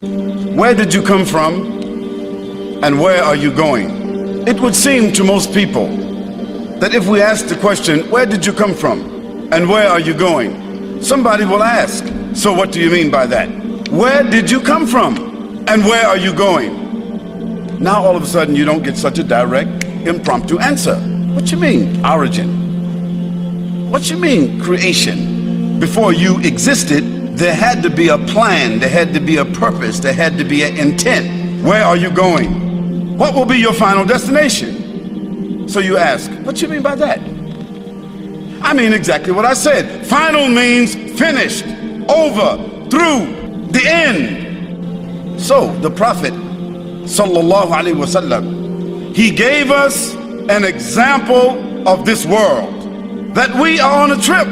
Where did you come from and where are you going? It would seem to most people that if we ask the question, where did you come from and where are you going? Somebody will ask, so what do you mean by that? Where did you come from and where are you going? Now all of a sudden you don't get such a direct, impromptu answer. What you mean, origin? What you mean, creation? Before you existed, there had to be a plan, there had to be a purpose, there had to be an intent. Where are you going? What will be your final destination? So you ask, what you mean by that? I mean exactly what I said. Final means finished, over, through, the end. So the Prophet sallallahu alaihi wasallam, he gave us an example of this world, that we are on a trip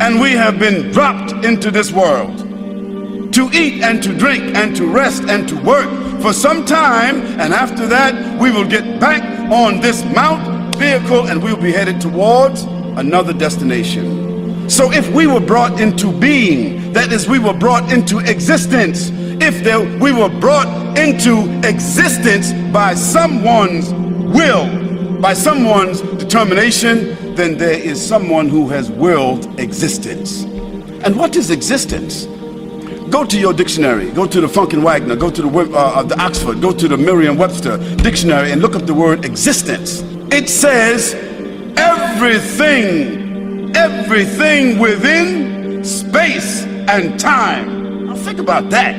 and we have been dropped into this world to eat and to drink and to rest and to work for some time, and after that we will get back on this mount vehicle and we'll be headed towards another destination. So if we were brought into being, that is, we were brought into existence, we were brought into existence by someone's will, by someone's determination, then there is someone who has willed existence. And what is existence? Go to your dictionary, go to the Funkin Wagner, go to the Oxford, go to the Merriam-Webster dictionary and look up the word existence. It says everything within space and time. Now think about that.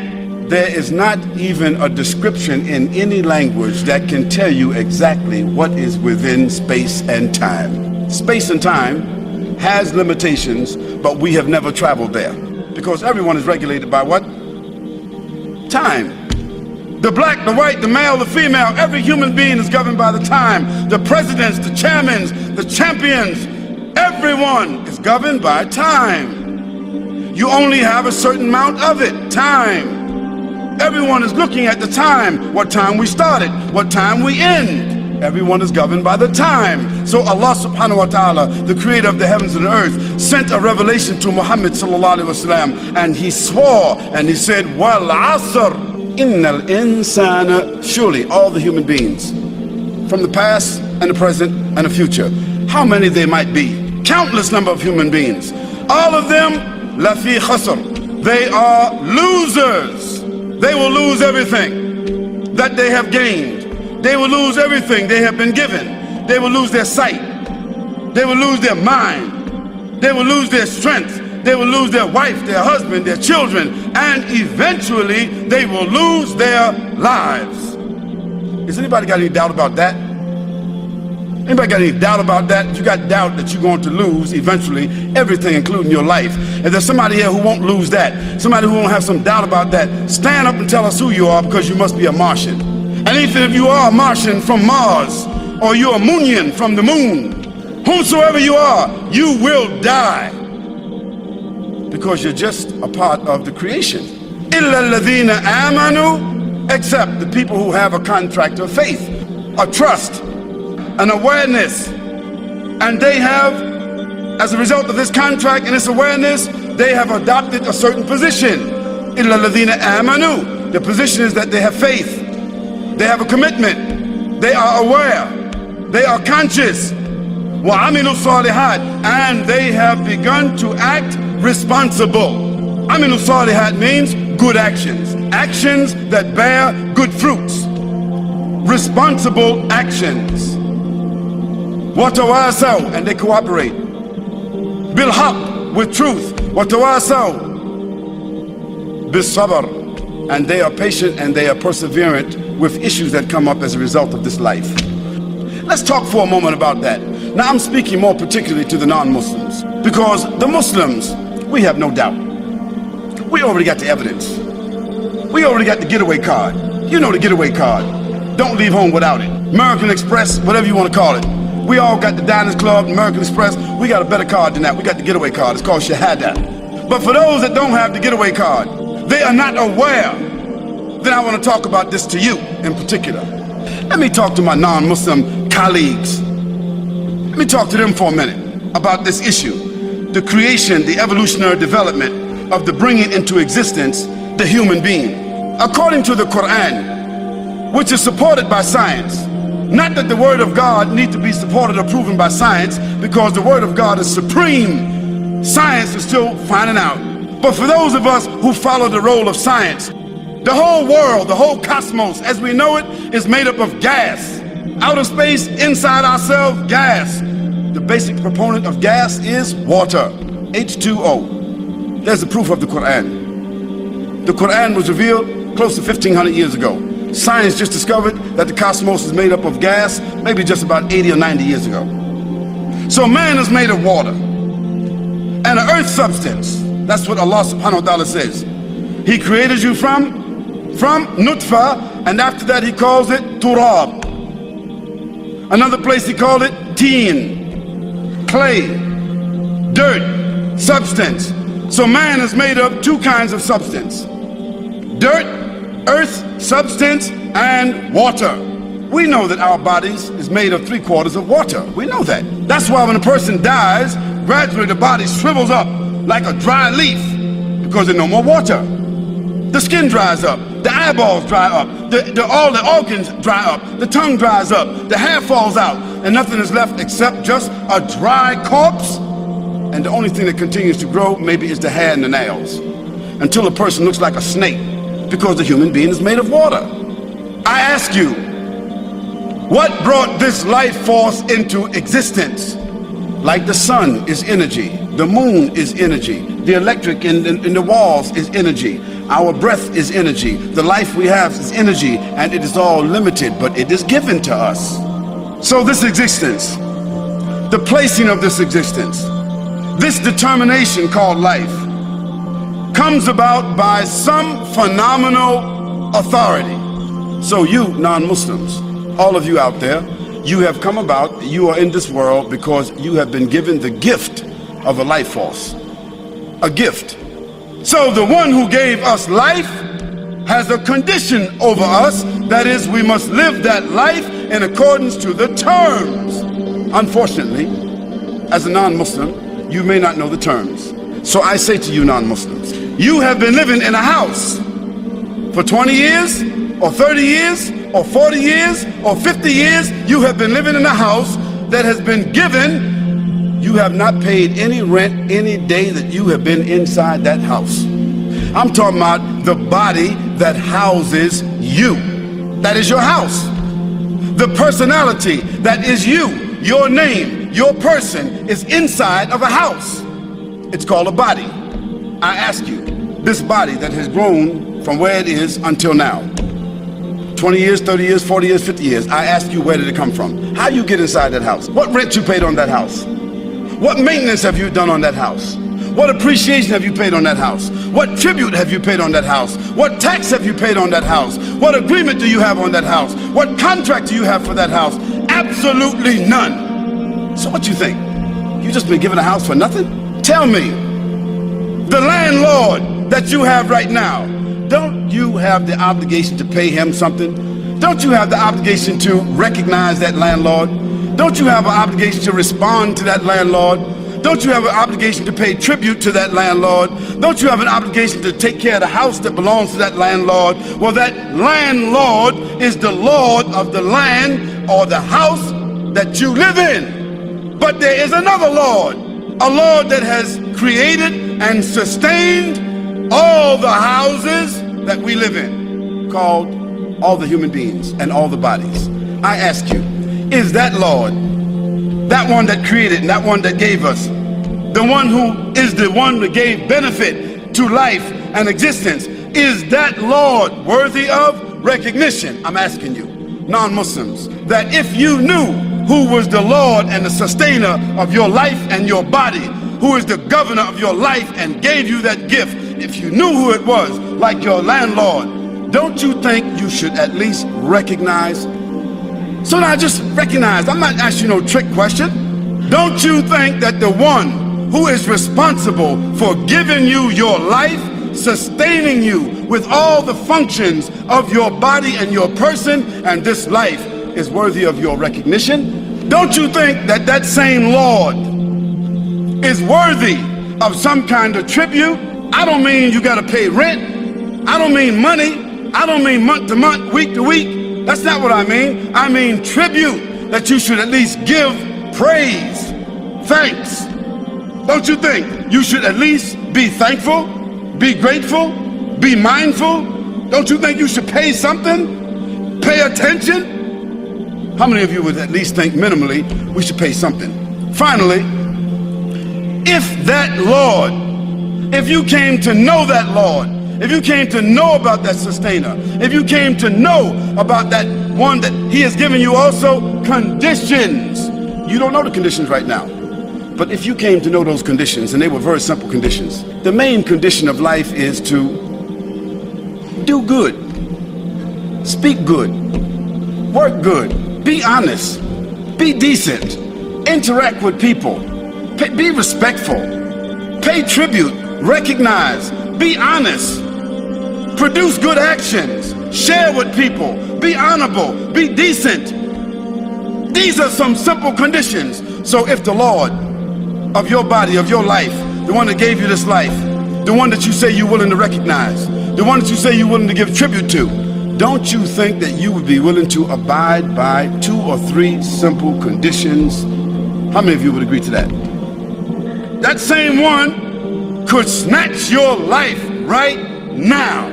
There is not even a description in any language that can tell you exactly what is within space and time. Space and time has limitations, but we have never traveled there, because everyone is regulated by what? Time. The black, the white, the male, the female, every human being is governed by the time. The presidents, the chairmen, the champions, everyone is governed by time. You only have a certain amount of it, time. Everyone is looking at the time, what time we started, what time we end. Everyone is governed by the time. So Allah subhanahu wa ta'ala, the creator of the heavens and the earth, sent a revelation to Muhammad sallallahu alaihi wasallam, and he swore and he said, wal asr innal insana, surely all the human beings, from the past and the present and the future, how many they might be, countless number of human beings, all of them lafi khasr, they are losers. They will lose everything that they have gained. They will lose everything they have been given. They will lose their sight. They will lose their mind. They will lose their strength. They will lose their wife, their husband, their children, and eventually they will lose their lives. Has anybody got any doubt about that? Anybody got any doubt about that? You got doubt that you're going to lose eventually everything, including your life. If there's somebody here who won't lose that, somebody who won't have some doubt about that, stand up and tell us who you are, because you must be a Martian. And even if you are a Martian from Mars, or you're a Moonian from the moon, whomsoever you are, you will die, because you're just a part of the creation. Illa alladhina amanu, except the people who have a contract of faith, a trust, an awareness, and they have, as a result of this contract and this awareness, they have adopted a certain position. Illa alladhina amanu, the position is that they have faith, they have a commitment, they are aware, they are conscious, wa amilu salihat, and they have begun to act responsible. Amilu salihat means good actions, actions that bear good fruits, responsible actions. Watawasaw, and they cooperate. Bil haqq, with truth. Watawasaw bis sabr, and they are patient and they are perseverant with issues that come up as a result of this life. Let's talk for a moment about that. Now I'm speaking more particularly to the non-Muslims, because the Muslims, we have no doubt. We already got the evidence. We already got the getaway card. You know the getaway card. Don't leave home without it. American Express, whatever you want to call it. We all got the Diners Club, American Express. We got a better card than that. We got the getaway card. It's called Shahada. But for those that don't have the getaway card, they are not aware. Then I want to talk about this to you in particular. Let me talk to my non-Muslim colleagues. Let me talk to them for a minute about this issue. The creation, the evolutionary development of the bringing into existence the human being. according to the Quran, which is supported by science. Not that the word of God needs to be supported or proven by science, because the word of God is supreme. Science is still finding out. But for those of us who follow the role of science, the whole world, the whole cosmos as we know it, is made up of gas. Outer space, inside ourselves, gas. The basic proponent of gas is water, H2O. There's the proof of the Quran. The Quran was revealed close to 1500 years ago. Science just discovered that the cosmos is made up of gas maybe just about 80 or 90 years ago. So man is made of water and an earth substance. That's what Allah subhanahu wa ta'ala says. He created you from nutfa, and after that he calls it turab. Another place he called it teen, clay, dirt, substance. So man is made of two kinds of substance: dirt, earth, substance, and water. We know that our bodies is made of 3/4 of water. We know that. That's why when a person dies, gradually the body shrivels up like a dry leaf, because there's no more water. The skin dries up, the eyeballs dry up, all the organs dry up, the tongue dries up, the hair falls out, and nothing is left except just a dry corpse. And the only thing that continues to grow maybe is the hair and the nails, until a person looks like a snake, because the human being is made of water. I ask you, what brought this life force into existence? Like the sun is energy, the moon is energy, the electric in the walls is energy, our breath is energy, the life we have is energy, and it is all limited, but it is given to us. So this existence, the placing of this existence, this determination called life, comes about by some phenomenal authority. So you non-Muslims, all of you out there, you have come about, you are in this world because you have been given the gift of a life force, a gift. So the one who gave us life has a condition over us, that is, we must live that life in accordance to the terms. Unfortunately, as a non-Muslim, you may not know the terms. So I say to you non-Muslims, you have been living in a house for 20 years, or 30 years, or 40 years, or 50 years. You have been living in a house that has been given. You have not paid any rent any day that you have been inside that house. I'm talking about the body that houses you. That is your house. The personality that is you, your name, your person is inside of a house. It's called a body. I ask you, this body that has grown from where it is until now, 20 years, 30 years, 40 years, 50 years, I ask you, where did it come from? How you get inside that house? What rent you paid on that house? What maintenance have you done on that house? What appreciation have you paid on that house? What tribute have you paid on that house? What tax have you paid on that house? What agreement do you have on that house? What contract do you have for that house? Absolutely none. So what you think? You just been given a house for nothing? Tell me, the landlord that you have right now, don't you have the obligation to pay him something? Don't you have the obligation to recognize that landlord? Don't you have an obligation to respond to that landlord? Don't you have an obligation to pay tribute to that landlord? Don't you have an obligation to take care of the house that belongs to that landlord? Well, that landlord is the lord of the land or the house that you live in. But there is another Lord, a Lord that has created and sustained all the houses that we live in, called all the human beings and all the bodies. I ask you, is that Lord, that one that created and that one that gave us, the one who is the one that gave benefit to life and existence, is that Lord worthy of recognition? I'm asking you, non-Muslims, that if you knew who was the Lord and the sustainer of your life and your body, who is the governor of your life and gave you that gift, if you knew who it was, like your landlord, don't you think you should at least recognize? So now just recognize, I'm not asking you no trick question. Don't you think that the one who is responsible for giving you your life, sustaining you with all the functions of your body and your person and this life is worthy of your recognition? Don't you think that that same Lord is worthy of some kind of tribute? I don't mean you got to pay rent. I don't mean money. I don't mean month to month, week to week. That's not what I mean. I mean tribute, that you should at least give praise, thanks. Don't you think you should at least be thankful, be grateful, be mindful? Don't you think you should pay something? Pay attention? How many of you would at least think minimally we should pay something? Finally, if that Lord, if you came to know that Lord, if you came to know about that sustainer, if you came to know about that one that he has given you also conditions, you don't know the conditions right now. But if you came to know those conditions, and they were very simple conditions, the main condition of life is to do good, speak good, work good, be honest, be decent, interact with people, be respectful, pay tribute, recognize, be honest, produce good actions, share with people, be honorable, be decent. These are some simple conditions. So if the Lord of your body, of your life, the one that gave you this life, the one that you say you're willing to recognize, the one that you say you're willing to give tribute to, don't you think that you would be willing to abide by 2 or 3 simple conditions? How many of you would agree to that? That same one could snatch your life right now.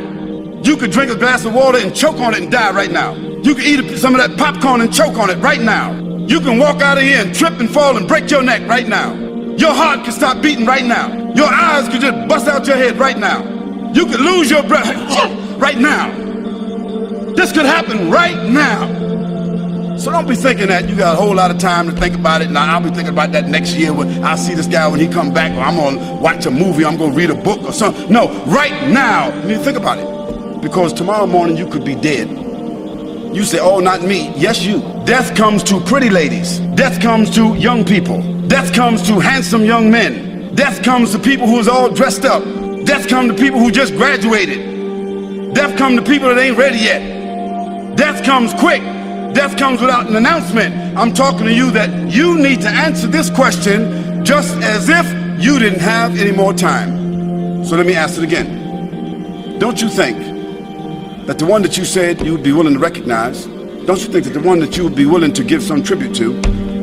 You could drink a glass of water and choke on it and die right now. You could eat some of that popcorn and choke on it right now. You can walk out of here and trip and fall and break your neck right now. Your heart could stop beating right now. Your eyes could just bust out your head right now. You could lose your breath right now. This could happen right now. So don't be thinking that you got a whole lot of time to think about it. Now I'll be thinking about that next year when I'll see this guy when he come back, or I'm gonna watch a movie, I'm gonna read a book or something. No, right now, you need to think about it. Because tomorrow morning you could be dead. You say, oh, not me. Yes, you. Death comes to pretty ladies. Death comes to young people. Death comes to handsome young men. Death comes to people who's all dressed up. Death comes to people who just graduated. Death comes to people that ain't ready yet. Death comes quick. Death comes without an announcement. I'm talking to you that you need to answer this question just as if you didn't have any more time. So let me ask it again. Don't you think that the one that you said you would be willing to recognize, don't you think that the one that you would be willing to give some tribute to,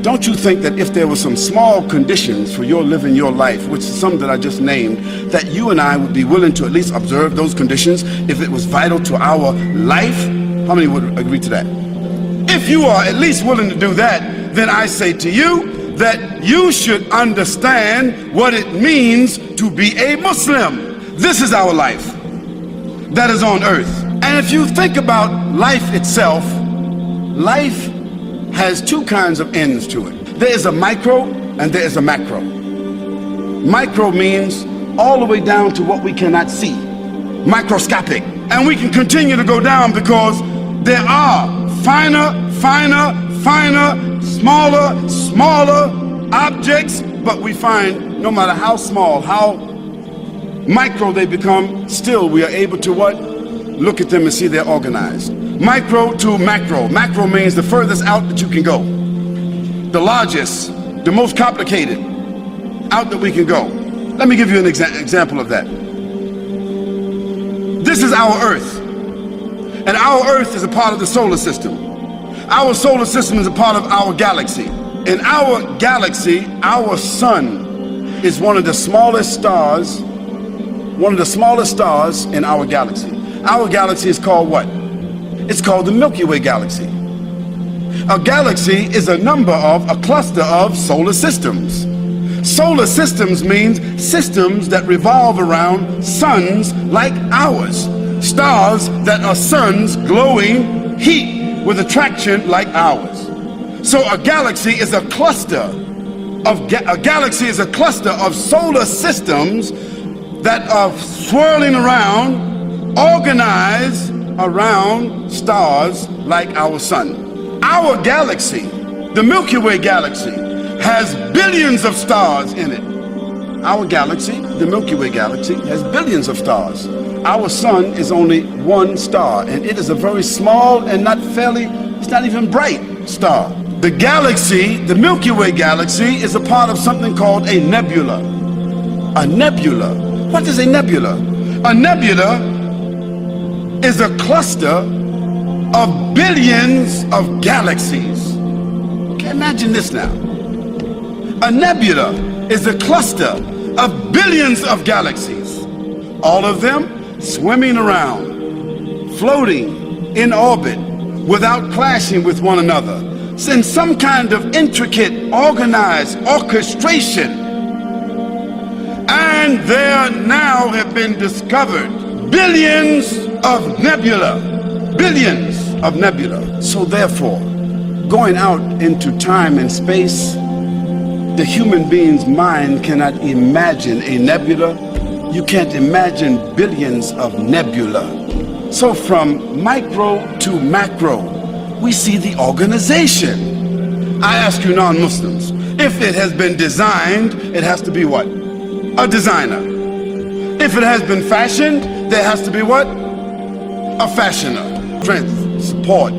don't you think that if there were some small conditions for your living your life, which is some that I just named, that you and I would be willing to at least observe those conditions if it was vital to our life? How many would agree to that? If you are at least willing to do that, then I say to you that you should understand what it means to be a Muslim. This is our life that is on earth. And if you think about life itself, life has 2 kinds of ends to it. There is a micro and there is a macro. Micro means all the way down to what we cannot see, microscopic. And we can continue to go down because there are finer, smaller objects, but we find no matter how small, how micro they become, still we are able to what? Look at them and see they're organized. Micro to macro. Macro means the furthest out that you can go. The largest, the most complicated, out that we can go. Let me give you an example of that. This is our Earth. And our Earth is a part of the solar system. Our solar system is a part of our galaxy. In our galaxy, our sun is one of the smallest stars, in our galaxy. Our galaxy is called what? It's called the Milky Way galaxy. A galaxy is a cluster of solar systems. Solar systems means systems that revolve around suns like ours. Stars that are suns glowing heat with attraction like ours. So a galaxy is a cluster of solar systems that are swirling around, organized around stars like our sun. Our galaxy, the Milky Way galaxy, has billions of stars in it. Our galaxy, the Milky Way galaxy, has billions of stars. Our sun is only one star, and it is a very small and it's not even bright star. The galaxy, the Milky Way galaxy, is a part of something called a nebula. A nebula. What is a nebula? A nebula is a cluster of billions of galaxies. Okay, imagine this now. A nebula is a cluster of billions of galaxies, all of them swimming around, floating in orbit without clashing with one another, in some kind of intricate, organized orchestration. And there now have been discovered billions of nebula, billions of nebula. So therefore, going out into time and space, the human being's mind cannot imagine a nebula. You can't imagine billions of nebula. So from micro to macro, we see the organization. I ask you non-Muslims, if it has been designed, it has to be what? A designer. If it has been fashioned, there has to be what? A fashioner. Strength, support,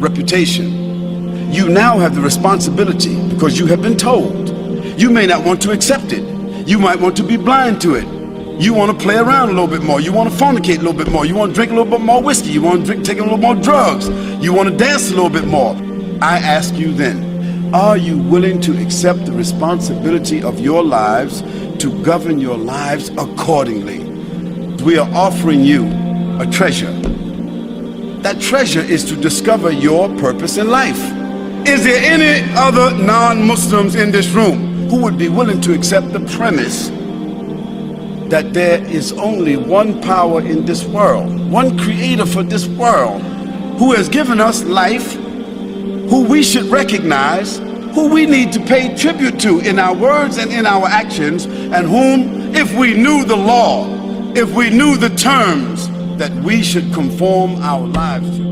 reputation. You now have the responsibility because you have been told. You may not want to accept it. You might want to be blind to it. You want to play around a little bit more. You want to fornicate a little bit more. You want to drink a little bit more whiskey. You want to take a little more drugs. You want to dance a little bit more. I ask you then, are you willing to accept the responsibility of your lives to govern your lives accordingly? We are offering you a treasure. That treasure is to discover your purpose in life. Is there any other non-Muslims in this room who would be willing to accept the premise that there is only one power in this world, one creator for this world, who has given us life, who we should recognize, who we need to pay tribute to in our words and in our actions, and whom, if we knew the law, if we knew the terms, that we should conform our lives to?